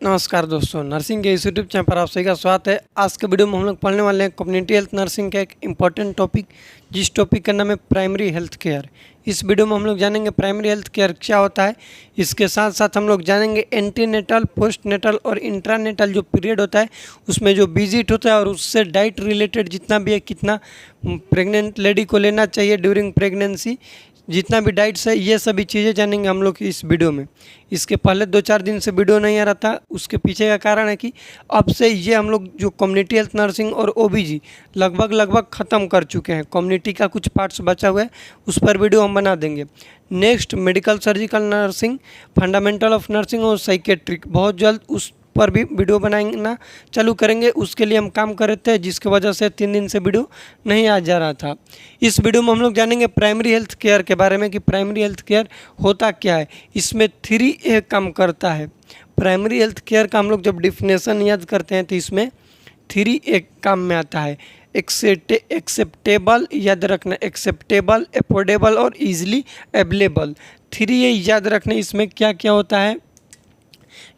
नमस्कार दोस्तों, नर्सिंग के इस यूट्यूब चैनल पर आप सभी का स्वागत है। आज के वीडियो में हम लोग पढ़ने वाले हैं कम्युनिटी हेल्थ नर्सिंग का एक इम्पॉर्टेंट टॉपिक, जिस टॉपिक का नाम है प्राइमरी हेल्थ केयर। इस वीडियो में हम लोग जानेंगे प्राइमरी हेल्थ केयर क्या होता है। इसके साथ साथ हम लोग जानेंगे एंटीनेटल, पोस्टनेटल और इंट्रानेटल जो पीरियड होता है उसमें जो विजिट होता है और उससे डाइट रिलेटेड जितना भी है, कितना प्रेग्नेंट लेडी को लेना चाहिए ड्यूरिंग प्रेगनेंसी, जितना भी डाइट्स है, ये सभी चीज़ें जानेंगे हम लोग इस वीडियो में। इसके पहले 2-4 दिन से वीडियो नहीं आ रहा था, उसके पीछे का कारण है कि अब से ये हम लोग जो कम्युनिटी हेल्थ नर्सिंग और ओबीजी लगभग ख़त्म कर चुके हैं। कम्युनिटी का कुछ पार्ट्स बचा हुआ है, उस पर वीडियो हम बना देंगे। Next medical surgical nursing, fundamental of nursing और साइकेट्रिक बहुत जल्द उस पर भी वीडियो बनाना चालू करेंगे। उसके लिए हम काम कर रहे थे, जिसकी वजह से 3 दिन से वीडियो नहीं आ जा रहा था। इस वीडियो में हम लोग जानेंगे प्राइमरी हेल्थ केयर के बारे में कि प्राइमरी हेल्थ केयर होता क्या है। इसमें 3A काम करता है। प्राइमरी हेल्थ केयर का हम लोग जब डिफिनेशन याद करते हैं तो इसमें 3A काम में आता है। एक्सेप्टेबल, याद रखना, एक्सेप्टेबल, अफोर्डेबल और ईजिली अवेलेबल। 3A याद रखना। इसमें क्या क्या होता है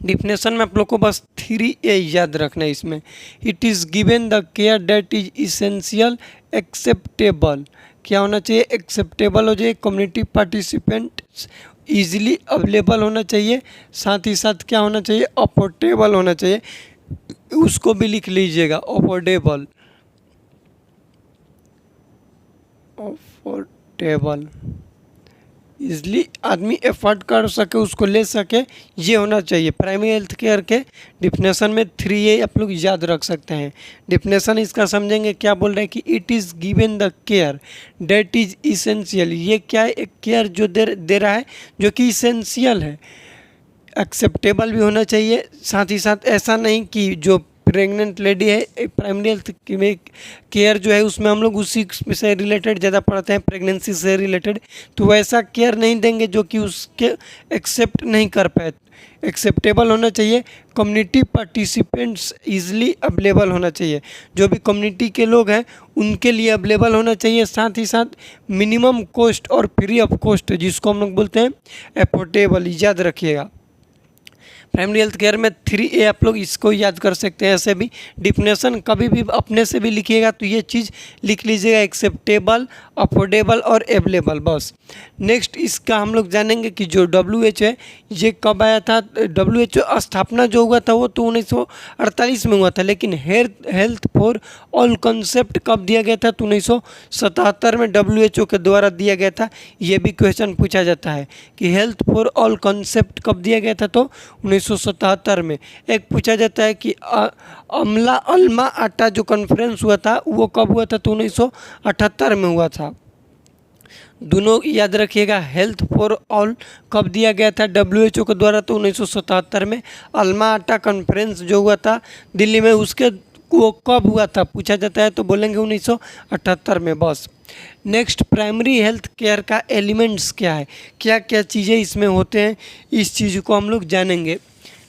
डिफिनेशन में आप लोग को बस 3A याद रखना है। इसमें it is given the care date is essential, acceptable, क्या होना चाहिए, एक्सेप्टेबल हो जाए, कम्युनिटी पार्टिसिपेंट ईजिली अवेलेबल होना चाहिए, साथ ही साथ क्या होना चाहिए, अफोर्डेबल होना चाहिए। उसको भी लिख लीजिएगा, अफोर्डेबल, अफोर्डेबल, इजली आदमी एफर्ट कर सके, उसको ले सके, ये होना चाहिए। प्राइमरी हेल्थ केयर के डिफिनेशन में 3A आप लोग याद रख सकते हैं। डिफिनेशन इसका समझेंगे, क्या बोल रहे हैं कि it is given the care date is essential. ये क्या है, एक केयर जो दे रहा है जो कि इसेंशियल है, एक्सेप्टेबल भी होना चाहिए, साथ ही साथ ऐसा नहीं कि जो प्रेग्नेंट लेडी है, प्राइमरी हेल्थ में केयर जो है उसमें हम लोग उसी से रिलेटेड ज़्यादा पढ़ते हैं, प्रेगनेंसी से रिलेटेड, तो वैसा केयर नहीं देंगे जो कि उसके एक्सेप्ट नहीं कर पाए। एक्सेप्टेबल होना चाहिए, कम्युनिटी पार्टिसिपेंट्स ईजिली अवेलेबल होना चाहिए, जो भी कम्युनिटी के लोग हैं उनके लिए अवेलेबल होना चाहिए, साथ ही साथ मिनिमम कॉस्ट और फ्री ऑफ कॉस्ट, जिसको हम लोग बोलते हैं अफोर्डेबल, याद रखिएगा। प्राइमरी हेल्थ केयर में 3A आप लोग इसको याद कर सकते हैं। ऐसे भी डिफिनेशन कभी भी अपने से भी लिखिएगा तो ये चीज़ लिख लीजिएगा, एक्सेप्टेबल, अफोर्डेबल और अवेलेबल, बस। नेक्स्ट इसका हम लोग जानेंगे कि जो WHO है ये कब आया था। WHO स्थापना जो हुआ था वो तो 1948 में हुआ था, लेकिन हेल्थ फॉर ऑल कॉन्सेप्ट कब दिया गया था, तो 1977 में WHO के द्वारा दिया गया था। ये भी क्वेश्चन पूछा जाता है कि हेल्थ फॉर ऑल कॉन्सेप्ट कब दिया गया था, तो 1977 में। एक पूछा जाता है कि अल्मा आटा जो कॉन्फ्रेंस हुआ था वो कब हुआ था, तो 1978 में हुआ था। दोनों याद रखिएगा। हेल्थ फॉर ऑल कब दिया गया था WHO के द्वारा, तो 1977 में। अल्मा आटा कॉन्फ्रेंस जो हुआ था दिल्ली में, उसके वो कब हुआ था पूछा जाता है, तो बोलेंगे 1978 में, बस। नेक्स्ट प्राइमरी हेल्थ केयर का एलिमेंट्स क्या है, क्या क्या चीज़ें इसमें होते हैं, इस चीज़ को हम लोग जानेंगे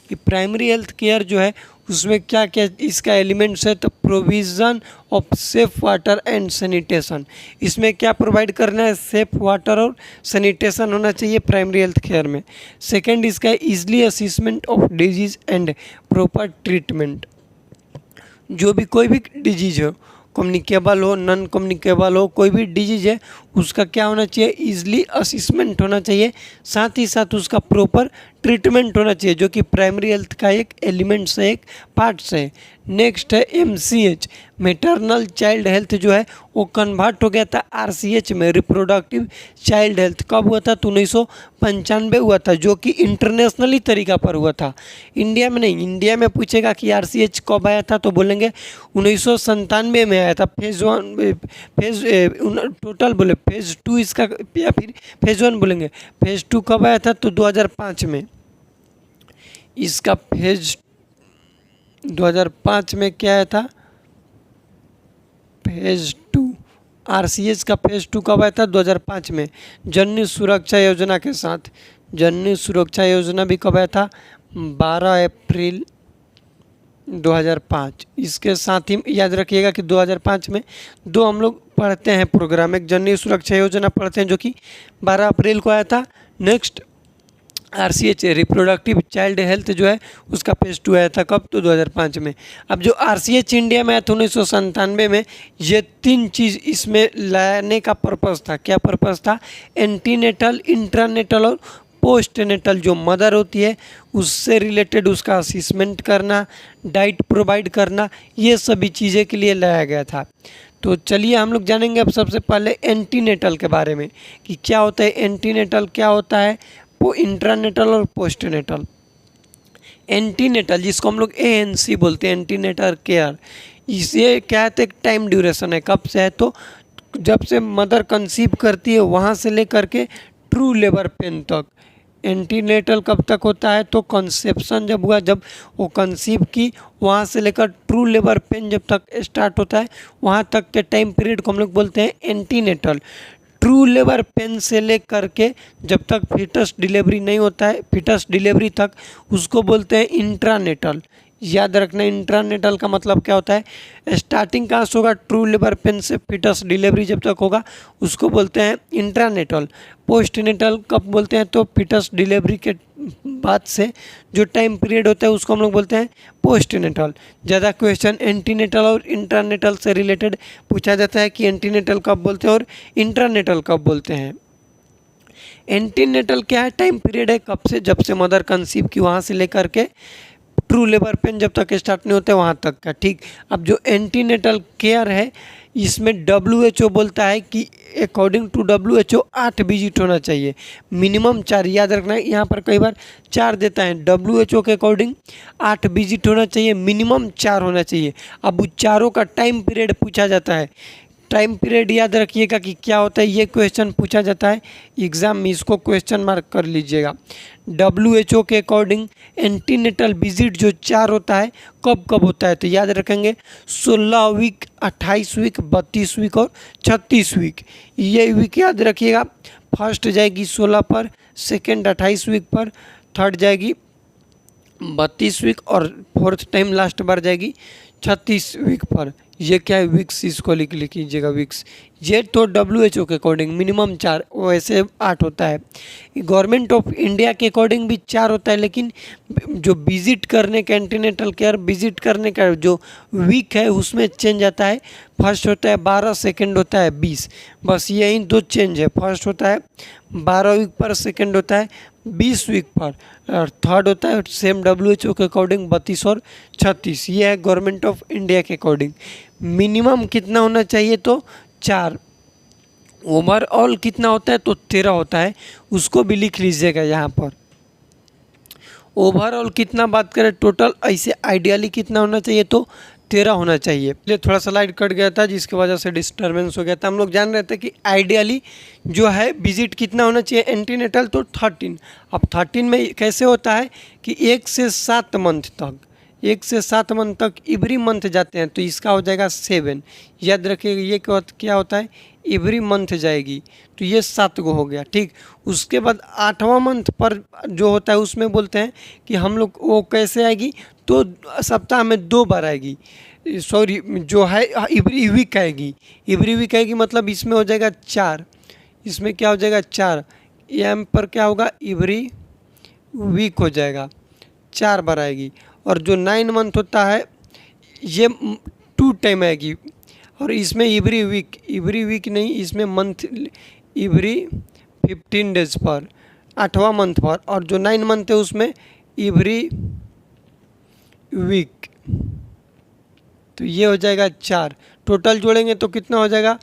कि प्राइमरी हेल्थ केयर जो है उसमें क्या क्या इसका एलिमेंट्स है। तो provision of safe water and sanitation, इसमें क्या प्रोवाइड करना है, सेफ वाटर और सैनिटेशन होना चाहिए प्राइमरी हेल्थ केयर में। सेकेंड इसका easily assessment of disease and proper treatment, जो भी कोई भी डिजीज़ हो, कम्युनिकेबल हो, नॉन कम्युनिकेबल हो, कोई भी डिजीज़ है उसका क्या होना चाहिए, ईजिली असेसमेंट होना चाहिए, साथ ही साथ उसका प्रॉपर ट्रीटमेंट होना चाहिए, जो कि प्राइमरी हेल्थ का एक एलिमेंट्स है, एक पार्ट्स है। नेक्स्ट है MCH, मैटरनल चाइल्ड हेल्थ जो है वो कन्वर्ट हो गया था RCH में, रिप्रोडक्टिव चाइल्ड हेल्थ। कब हुआ था, तो 1995 हुआ था, जो कि इंटरनेशनली तरीका पर हुआ था, इंडिया में नहीं। इंडिया में पूछेगा कि RCH कब आया था, तो बोलेंगे 1997 में आया था। फेज़ 1 टोटल बोले, फेज़ 2 इसका, या फिर फेज़ 1 बोलेंगे। फेज़ 2 कब आया था, तो 2005 में। इसका फेज़ 2005 में क्या आया था, फेज़ 2, RCH का फेज़ 2 कब आया था, 2005 में, जननी सुरक्षा योजना के साथ। जननी सुरक्षा योजना भी कब आया था, 12 अप्रैल 2005। इसके साथ ही याद रखिएगा कि 2005 में दो हम लोग पढ़ते हैं प्रोग्राम, एक जननी सुरक्षा योजना पढ़ते हैं जो कि 12 अप्रैल को आया था। Next RCH reproductive child health जो है उसका फेज 2 आया था, कब? तो 2005 में। अब जो RCH इंडिया में आया था 1997 में, ये 3 चीज़ इसमें लाने का पर्पज़ था। क्या पर्पज़ था? एंटीनेटल, इंट्रानेटल और पोस्टनेटल जो मदर होती है उससे रिलेटेड उसका असिसमेंट करना, डाइट प्रोवाइड करना, ये सभी चीज़ें के लिए लाया गया था। तो चलिए हम लोग जानेंगे अब सबसे पहले एंटीनेटल के बारे में कि क्या होता है एंटीनेटल, क्या होता है वो इंट्रानेटल और पोस्टनेटल। एंटीनेटल जिसको हम लोग ANC बोलते हैं, एंटीनेटल केयर, इसे क्या है तो एक टाइम ड्यूरेशन है। कब से है? तो जब से मदर कंसीव करती है वहाँ से लेकर के ट्रू लेबर पेन तक। एंटीनेटल कब तक होता है? तो कंसेप्शन जब हुआ, जब वो कंसीव की, वहाँ से लेकर ट्रू लेबर पेन जब तक स्टार्ट होता है वहाँ तक के टाइम पीरियड को हम लोग बोलते हैं एंटीनेटल। ट्रू लेबर पेन से लेकर के जब तक फीटस डिलीवरी नहीं होता है, फीटस डिलीवरी तक, उसको बोलते हैं इंट्रानेटल। याद रखना इंट्रानेटल का मतलब क्या होता है। स्टार्टिंग कहाँ से होगा? ट्रू लेबर पेन से फीटस डिलीवरी जब तक होगा उसको बोलते हैं इंट्रानेटल। पोस्टनेटल कब बोलते हैं? तो फीटस डिलीवरी के बाद से जो टाइम पीरियड होता है उसको हम लोग बोलते हैं पोस्टनेटल। ज़्यादा क्वेश्चन एंटीनेटल और इंट्रानेटल से रिलेटेड पूछा जाता है कि एंटीनेटल कब बोलते हैं और इंट्रानेटल कब बोलते हैं। एंटीनेटल क्या है? टाइम पीरियड है कब से? जब से मदर कंसीव की वहाँ से लेकर के ट्रू लेबर पेन जब तक स्टार्ट नहीं होते वहाँ तक का। ठीक, अब जो एंटीनेटल केयर है इसमें WHO बोलता है कि अकॉर्डिंग टू WHO 8 विजिट होना चाहिए, मिनिमम 4। याद रखना है यहाँ पर कई बार 4 देता है, WHO के अकॉर्डिंग 8 विजिट होना चाहिए, मिनिमम 4 होना चाहिए। अब उस चारों का टाइम पीरियड पूछा जाता है। टाइम पीरियड याद रखिएगा कि क्या होता है, ये क्वेश्चन पूछा जाता है एग्जाम में, इसको क्वेश्चन मार्क कर लीजिएगा। WHO के अकॉर्डिंग एंटीनेटल विजिट जो 4 होता है कब कब होता है? तो याद रखेंगे 16 वीक, 28 वीक, 32 वीक और 36 वीक। ये वीक याद रखिएगा। फर्स्ट जाएगी 16 पर, सेकेंड 28 वीक पर, थर्ड जाएगी 32 वीक और फोर्थ टाइम लास्ट बार जाएगी 36 वीक पर। ये क्या है? वीक्स, इसको लिख लीजिएगा वीक्स। ये तो WHO के अकॉर्डिंग मिनिमम 4, वैसे 8 होता है। गवर्नमेंट ऑफ इंडिया के अकॉर्डिंग भी 4 होता है, लेकिन जो विजिट करने का एंटीनेटल केयर विजिट करने का जो वीक है उसमें चेंज आता है। फर्स्ट होता है 12, सेकंड होता है 20, बस यही 2 चेंज है। फर्स्ट होता है 12 वीक पर, सेकंड होता है 20 वीक पर, और थर्ड होता है सेम WHO के अकॉर्डिंग 32 और 36। ये है गवर्नमेंट ऑफ इंडिया के अकॉर्डिंग। मिनिमम कितना होना चाहिए? तो 4। ओवरऑल कितना होता है? तो 13 होता है, उसको भी लिख लीजिएगा यहाँ पर। ओवरऑल कितना बात करें टोटल, ऐसे आइडियली कितना होना चाहिए? तो 13 होना चाहिए। इसलिए थोड़ा सा लाइट कट गया था जिसकी वजह से डिस्टर्बेंस हो गया था। हम लोग जान रहे थे कि आइडियली जो है विजिट कितना होना चाहिए एंटीनेटल, तो 13। अब 13 में कैसे होता है कि 1 से 7 मंथ तक, 1 से 7 मंथ तक एवरी मंथ जाते हैं, तो इसका हो जाएगा 7। याद रखिएगा ये क्या होता है? एवरी मंथ जाएगी, तो ये 7 को हो गया। ठीक, उसके बाद 8वां मंथ पर जो होता है उसमें बोलते हैं कि हम लोग वो कैसे आएगी, तो सप्ताह में 2 बार आएगी। सॉरी, जो है एवरी वीक आएगी। एवरी वीक आएगी मतलब इसमें हो जाएगा 4, इसमें क्या हो जाएगा 4, यहाँ पर क्या होगा? एवरी वीक हो जाएगा, 4 बार आएगी। और जो 9 मंथ होता है ये 2 टाइम आएगी, और इसमें एवरी वीक नहीं, इसमें मंथ एवरी 15 डेज पर, 8वां मंथ पर। और जो 9 मंथ है उसमें एवरी वीक, तो ये हो जाएगा 4। टोटल जोड़ेंगे तो कितना हो जाएगा?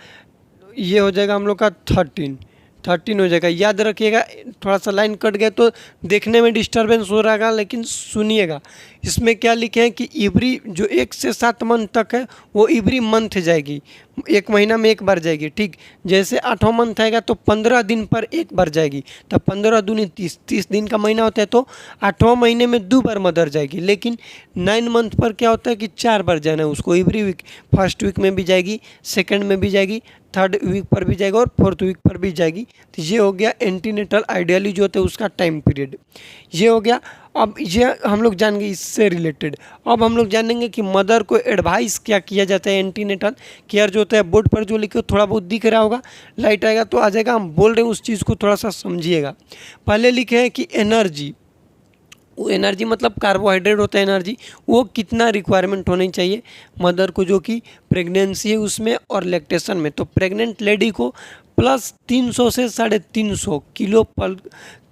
ये हो जाएगा हम लोग का 13 हो जाएगा। याद रखिएगा, थोड़ा सा लाइन कट गया तो देखने में डिस्टर्बेंस हो रहा है, लेकिन सुनिएगा इसमें क्या लिखे हैं कि एवरी जो 1 से 7 मंथ तक है वो एवरी मंथ जाएगी, 1 महीना में 1 बार जाएगी। ठीक, जैसे 8वां मंथ आएगा तो 15 दिन पर 1 बार जाएगी, तब 15 दूनी 30 दिन का महीना होता है, तो 8वां महीने में 2 बार मदर जाएगी। लेकिन 9 मंथ पर क्या होता है कि 4 बार जाना है उसको एवरी वीक। फर्स्ट वीक में भी जाएगी, सेकेंड में भी जाएगी, 3rd वीक पर भी जाएगा और 4th वीक पर भी जाएगी। तो ये हो गया एंटीनेटल आइडियली जो होता है उसका टाइम पीरियड, ये हो गया। अब ये हम लोग जानेंगे इससे रिलेटेड। अब हम लोग जानेंगे कि मदर को एडवाइस क्या किया जाता है एंटीनेटल केयर जो होता है। बोर्ड पर जो लिखे थोड़ा बहुत दिख रहा होगा, लाइट आएगा तो आ जाएगा, हम बोल रहे हैं उस चीज़ को थोड़ा सा समझिएगा। पहले लिखे हैं कि एनर्जी, वो एनर्जी मतलब कार्बोहाइड्रेट होता है एनर्जी, वो कितना रिक्वायरमेंट होनी चाहिए मदर को जो कि प्रेगनेंसी है उसमें और लैक्टेशन में। तो प्रेग्नेंट लेडी को प्लस 300 से 350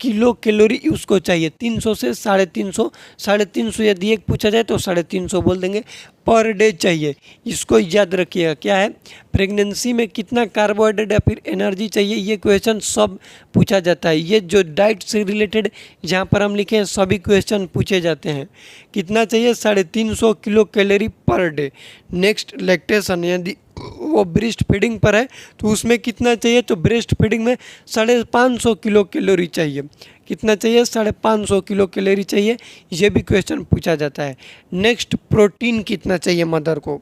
किलो कैलोरी उसको चाहिए। 300 से 350 यदि एक पूछा जाए तो 350 बोल देंगे पर डे चाहिए। इसको याद रखिएगा। क्या है, प्रेगनेंसी में कितना कार्बोहाइड्रेट या फिर एनर्जी चाहिए, ये क्वेश्चन सब पूछा जाता है। ये जो डाइट से रिलेटेड जहाँ पर हम लिखे हैं सभी क्वेश्चन पूछे जाते हैं। कितना चाहिए, 350 kilo calorie per day. Next lactation, यदि वो ब्रेस्ट फीडिंग पर है तो उसमें कितना चाहिए, तो ब्रेस्ट फीडिंग में 550 किलो कैलोरी चाहिए। कितना चाहिए, 550 किलो कैलोरी चाहिए। ये भी क्वेश्चन पूछा जाता है। नेक्स्ट, प्रोटीन कितना चाहिए मदर को।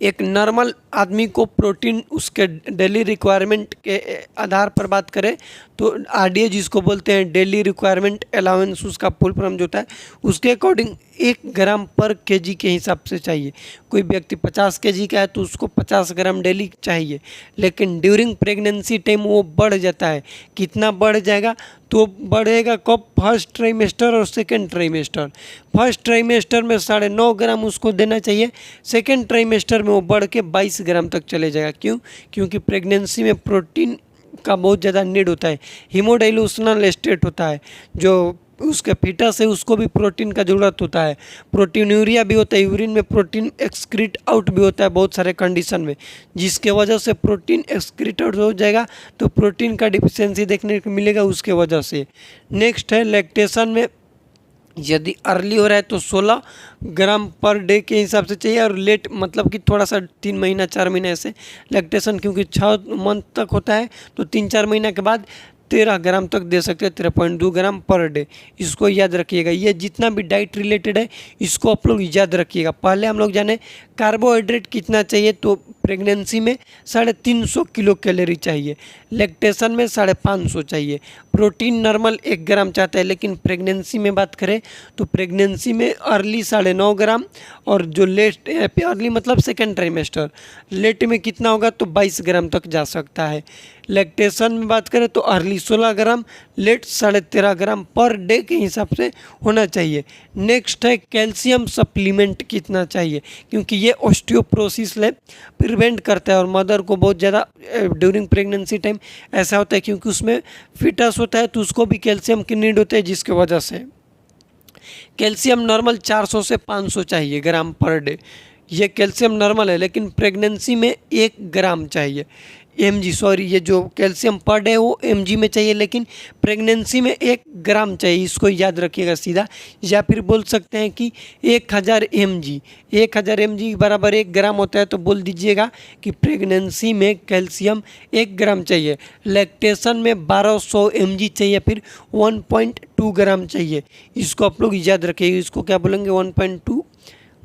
एक नॉर्मल आदमी को प्रोटीन उसके डेली रिक्वायरमेंट के आधार पर बात करें तो आरडीए जिसको बोलते हैं डेली रिक्वायरमेंट अलाउंस, उसका फुल फॉर्म जो होता है उसके अकॉर्डिंग 1 ग्राम पर केजी के हिसाब से चाहिए। कोई व्यक्ति 50 केजी का है तो उसको 50 ग्राम डेली चाहिए। लेकिन ड्यूरिंग प्रेगनेंसी टाइम वो बढ़ जाता है। कितना बढ़ जाएगा, तो बढ़ेगा कब, फर्स्ट ट्राइमेस्टर और सेकेंड ट्राइमेस्टर। फर्स्ट ट्राइमेस्टर में 9.5 ग्राम उसको देना चाहिए। सेकेंड ट्राइमेस्टर में वो बढ़ के 22 ग्राम तक चले जाएगा। क्यों, क्योंकि प्रेगनेंसी में प्रोटीन का बहुत ज़्यादा नीड होता है। हीमोडाइल्यूशनल स्टेट होता है, जो उसके फीटस है उसको भी प्रोटीन का ज़रूरत होता है। प्रोटीनूरिया भी होता है, यूरिन में प्रोटीन एक्सक्रीट आउट भी होता है बहुत सारे कंडीशन में, जिसके वजह से प्रोटीन एक्सक्रीट आउट हो जाएगा तो प्रोटीन का डिफिशियंसी देखने को मिलेगा उसके वजह से। नेक्स्ट है लैक्टेशन में, यदि अर्ली हो रहा है तो 16 ग्राम पर डे के हिसाब से चाहिए, और लेट मतलब कि थोड़ा सा 3 महीना 4 महीने ऐसे लैक्टेशन, क्योंकि 6 मंथ तक होता है तो 3-4 महीना के बाद 13 ग्राम तक दे सकते हैं, 13.2 ग्राम पर डे। इसको याद रखिएगा। ये जितना भी डाइट रिलेटेड है इसको आप लोग याद रखिएगा। पहले हम लोग जाने कार्बोहाइड्रेट कितना चाहिए, तो प्रेगनेंसी में 350 किलो कैलोरी चाहिए, लैक्टेशन में 550 चाहिए। प्रोटीन नॉर्मल 1 ग्राम चाहता है, लेकिन प्रेगनेंसी में बात करें तो प्रेगनेंसी में अर्ली 9.5 ग्राम, और जो लेट अर्ली मतलब सेकेंड ट्राइमेस्टर, लेट में कितना होगा तो 22 ग्राम तक जा सकता है। लैक्टेशन में बात करें तो अर्ली 16 ग्राम, लेट 13.5 ग्राम पर डे के हिसाब से होना चाहिए। नेक्स्ट है कैल्शियम सप्लीमेंट कितना चाहिए, क्योंकि ये ऑस्टियोपोरोसिस प्रिवेंट करता है, और मदर को बहुत ज़्यादा ड्यूरिंग प्रेगनेंसी टाइम ऐसा होता है क्योंकि उसमें फिटस होता है तो उसको भी कैल्शियम की नीड होती है, जिसके वजह से कैल्शियम नॉर्मल 400 से 500 चाहिए ग्राम पर डे। ये कैल्शियम नॉर्मल है, लेकिन प्रेगनेंसी में 1 ग्राम चाहिए mg, सॉरी ये जो कैल्शियम पर डे वो mg में चाहिए, लेकिन प्रेगनेंसी में 1 ग्राम चाहिए। इसको याद रखिएगा सीधा, या फिर बोल सकते हैं कि 1000 mg बराबर 1 ग्राम होता है, तो बोल दीजिएगा कि प्रेगनेंसी में कैल्शियम 1 ग्राम चाहिए। लैक्टेशन में 1200 mg चाहिए, फिर 1.2 ग्राम चाहिए। इसको आप लोग याद रखिएगा। इसको क्या बोलेंगे, 1.2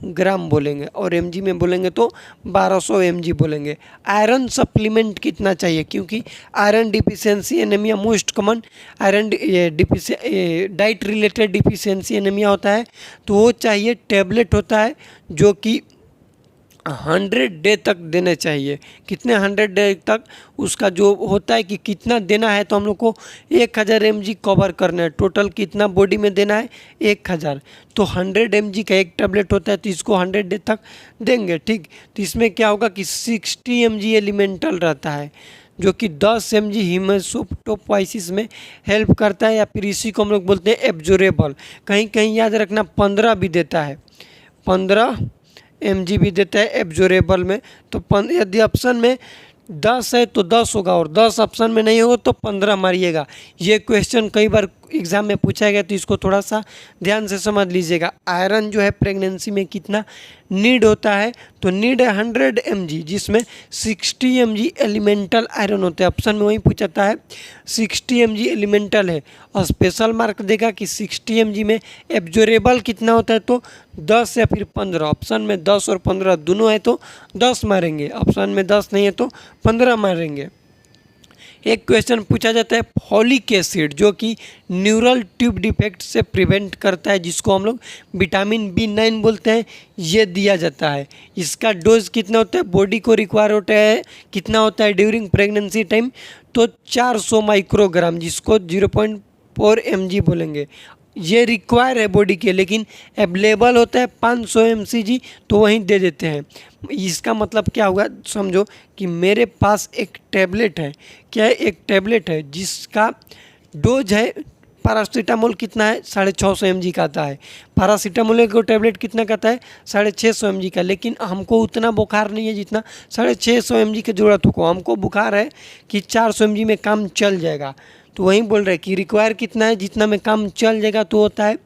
ग्राम बोलेंगे, और mg में बोलेंगे तो 1200 mg बोलेंगे। आयरन सप्लीमेंट कितना चाहिए, क्योंकि iron deficiency anaemia most common iron diet related deficiency anaemia होता है, तो वो चाहिए। टैबलेट होता है जो कि 100 डे तक देने चाहिए। कितने 100 डे तक उसका जो होता है कि कितना देना है, तो हम लोग को 1000 mg कवर करना है। टोटल कितना बॉडी में देना है, 1000, तो 100 mg का एक टैबलेट होता है, तो इसको 100 डे तक देंगे। ठीक, तो इसमें क्या होगा कि 60 mg एलिमेंटल रहता है, जो कि 10 mg हीमोटोपोइसिस में हेल्प करता है, या फिर इसी को हम लोग बोलते हैं एब्जॉर्बेबल। कहीं कहीं याद रखना 15 भी देता है, 15 mg भी देता है एब्जॉर्बेबल में। तो यदि ऑप्शन में 10 है तो 10 होगा, और 10 ऑप्शन में नहीं होगा तो 15 मारिएगा। ये क्वेश्चन कई बार एग्ज़ाम में पूछा गया, तो इसको थोड़ा सा ध्यान से समझ लीजिएगा। आयरन जो है प्रेगनेंसी में कितना नीड होता है, तो नीड है 100 mg, जिसमें 60 mg एलिमेंटल आयरन होता है। ऑप्शन में वही पूछता है 60 mg एलिमेंटल है, और स्पेशल मार्क देगा कि 60 mg में एब्जॉर्बेबल कितना होता है, तो 10 या फिर 15। ऑप्शन में 10 और 15 दोनों है तो 10 मारेंगे, ऑप्शन में 10 नहीं है तो 15 मारेंगे। एक क्वेश्चन पूछा जाता है फॉलिक एसिड, जो कि न्यूरल ट्यूब डिफेक्ट से प्रिवेंट करता है, जिसको हम लोग विटामिन B9 बोलते हैं, ये दिया जाता है। इसका डोज कितना होता है, बॉडी को रिक्वायर होता है कितना होता है ड्यूरिंग प्रेगनेंसी टाइम, तो 400 माइक्रोग्राम, जिसको 0.4 mg बोलेंगे। ये रिक्वायर है बॉडी के, लेकिन अवेलेबल होता है 500 mcg, तो वहीं दे देते हैं। इसका मतलब क्या हुआ, समझो कि मेरे पास एक टैबलेट है, क्या है, एक टैबलेट है जिसका डोज है, पैरासीटामोल कितना है, 650 mg का आता है। पैरासीटामोल का टैबलेट कितना का आता है, 650 mg का, लेकिन हमको उतना बुखार नहीं है जितना 650 mg की ज़रूरत हो। हमको बुखार है कि 400 mg में काम चल जाएगा, तो वहीं बोल रहे हैं कि रिक्वायर कितना है, जितना में काम चल जाएगा, तो होता है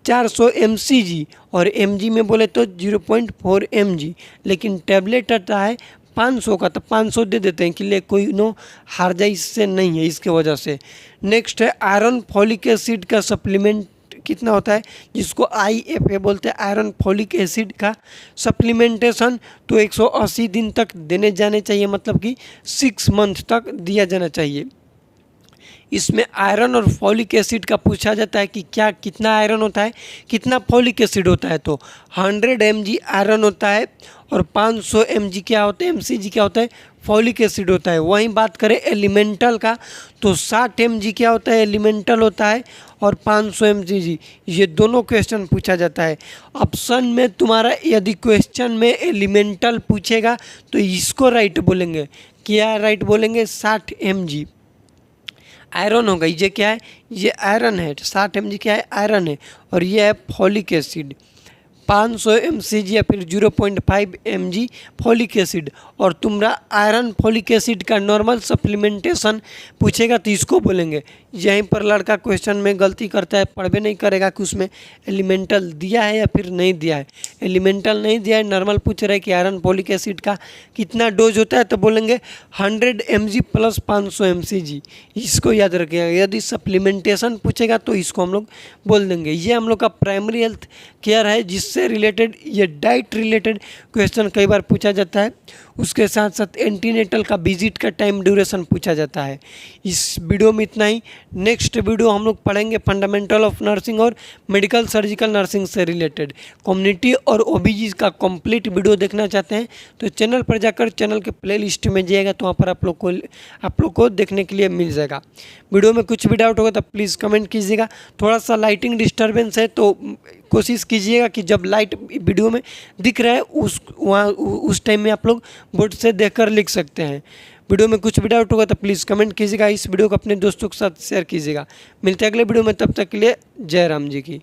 400 mcg, और mg में बोले तो 0.4 mg, लेकिन टैबलेट आता है 500 का, तो 500 दे देते हैं कि ले कोई नो हार जाए, इससे नहीं है, इसके वजह से। नेक्स्ट है आयरन फॉलिक एसिड का सप्लीमेंट कितना होता है, जिसको IFA बोलते हैं, आयरन फॉलिक एसिड का सप्लीमेंटेशन, तो 180 दिन तक देने जाने चाहिए, मतलब कि 6 मंथ तक दिया जाना चाहिए। इसमें आयरन और फॉलिक एसिड का पूछा जाता है कि क्या कितना आयरन होता है, कितना फॉलिक एसिड होता है, तो 100 mg आयरन होता है, और 500 mg क्या होता है, mcg क्या होता है, फॉलिक एसिड होता है। वहीं बात करें एलिमेंटल का, तो 60 mg क्या होता है, एलिमेंटल होता है, और 500 mcg, ये दोनों क्वेश्चन पूछा जाता है। ऑप्शन में तुम्हारा यदि क्वेश्चन में एलिमेंटल पूछेगा तो इसको राइट बोलेंगे, क्या राइट बोलेंगे, 60 mg आयरन होगा। ये क्या है, ये आयरन है, 60 mg क्या है, आयरन है, और ये है फॉलिक एसिड 500 mcg या फिर 0.5 mg फॉलिक एसिड। और तुम्हारा आयरन फॉलिक एसिड का नॉर्मल सप्लीमेंटेशन पूछेगा तो इसको बोलेंगे। यहीं पर लड़का क्वेश्चन में गलती करता है, पढ़वे नहीं करेगा कि उसमें एलिमेंटल दिया है या फिर नहीं दिया है। एलिमेंटल नहीं दिया है, नॉर्मल पूछ रहा है कि आयरन फॉलिक एसिड का कितना डोज होता है, तो बोलेंगे 100 mg प्लस 500 mcg, इसको याद रखिएगा। यदि सप्लीमेंटेशन पूछेगा तो इसको हम लोग बोल देंगे। ये हम लोग का प्राइमरी हेल्थ केयर है, जिससे रिलेटेड ये डाइट रिलेटेड क्वेश्चन कई बार पूछा जाता है। उसके साथ साथ एंटीनेटल का विजिट का टाइम ड्यूरेशन पूछा जाता है। इस वीडियो में इतना ही। नेक्स्ट वीडियो हम लोग पढ़ेंगे फंडामेंटल ऑफ नर्सिंग और मेडिकल सर्जिकल नर्सिंग से रिलेटेड। कम्युनिटी और ओबीजी का कंप्लीट वीडियो देखना चाहते हैं तो चैनल पर जाकर चैनल के प्ले लिस्ट में जाइएगा, तो वहाँ पर आप लोग को देखने के लिए मिल जाएगा। वीडियो में कुछ भी डाउट होगा तो प्लीज़ कमेंट कीजिएगा। थोड़ा सा लाइटिंग डिस्टर्बेंस है, तो कोशिश कीजिएगा कि जब लाइट वीडियो में दिख रहा है उस टाइम में आप लोग बोर्ड से देखकर लिख सकते हैं। वीडियो में कुछ भी डाउट होगा तो प्लीज़ कमेंट कीजिएगा। इस वीडियो को अपने दोस्तों के साथ शेयर कीजिएगा। मिलते हैं अगले वीडियो में, तब तक के लिए जय राम जी की।